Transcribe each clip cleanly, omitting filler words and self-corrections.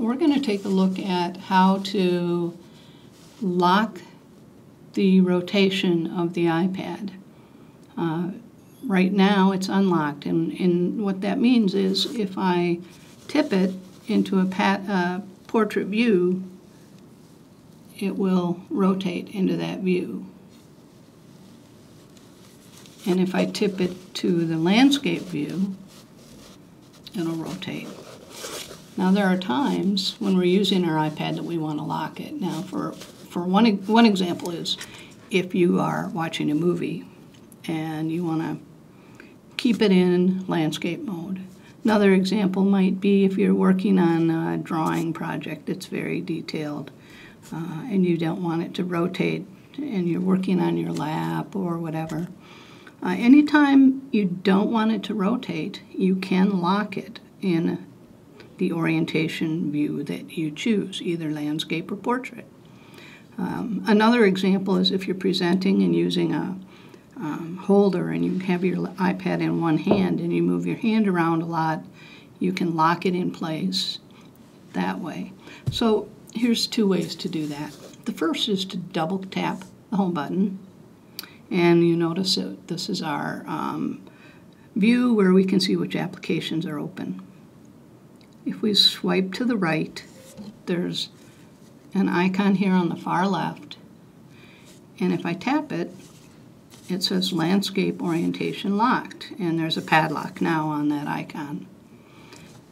we're going to take a look at how to lock the rotation of the iPad. Right now it's unlocked, and what that means is if I tip it into a portrait view, it will rotate into that view. And if I tip it to the landscape view, it'll rotate. Now there are times when we're using our iPad that we want to lock it. Now for one example is if you are watching a movie and you want to keep it in landscape mode. Another example might be if you're working on a drawing project that's very detailed and you don't want it to rotate and you're working on your lap or whatever. Anytime you don't want it to rotate, you can lock it in the orientation view that you choose, either landscape or portrait. Another example is if you're presenting and using a holder and you have your iPad in one hand and you move your hand around a lot, you can lock it in place that way. So here's two ways to do that. The first is to double tap the home button, and you notice that this is our view where we can see which applications are open. If we swipe to the right, there's an icon here on the far left, and if I tap it, it says Landscape Orientation Locked, and there's a padlock now on that icon.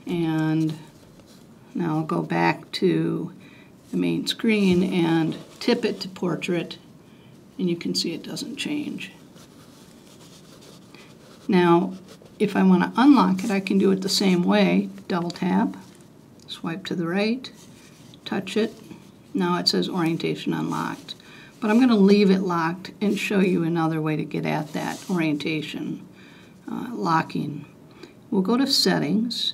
And now I'll go back to the main screen and tip it to Portrait, and you can see it doesn't change. Now, if I want to unlock it, I can do it the same way. Double tap, swipe to the right, touch it. Now it says Orientation Unlocked. But I'm going to leave it locked and show you another way to get at that orientation locking. We'll go to Settings,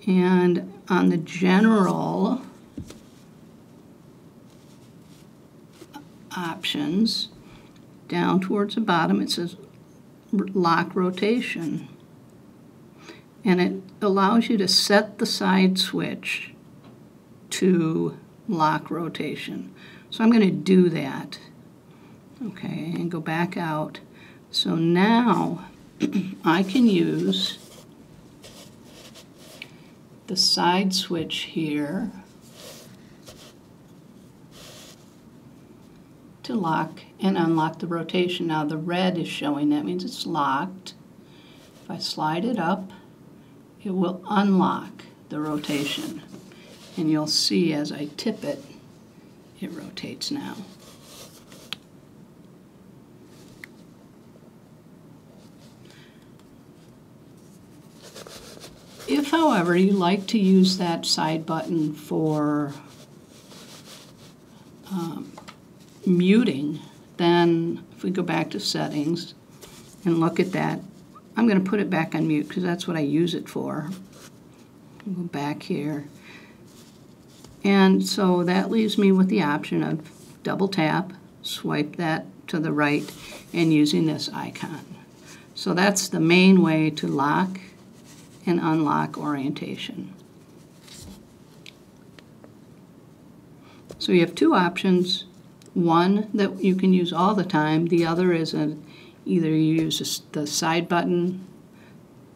and on the General options, down towards the bottom it says Lock Rotation. And it allows you to set the side switch to lock rotation. So I'm going to do that, okay, and go back out. So now I can use the side switch here to lock and unlock the rotation. Now the red is showing, that means it's locked. If I slide it up, it will unlock the rotation. And you'll see as I tip it, it rotates now. If, however, you like to use that side button for muting, then if we go back to Settings and look at that, I'm going to put it back on mute because that's what I use it for. I'll go back here. And so that leaves me with the option of double tap, swipe that to the right, and using this icon. So that's the main way to lock and unlock orientation. So you have two options. One that you can use all the time. The other is either you use the side button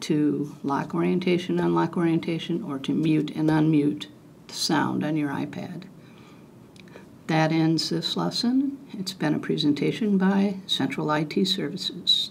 to lock orientation, unlock orientation, or to mute and unmute sound on your iPad. That ends this lesson. It's been a presentation by Central IT Services.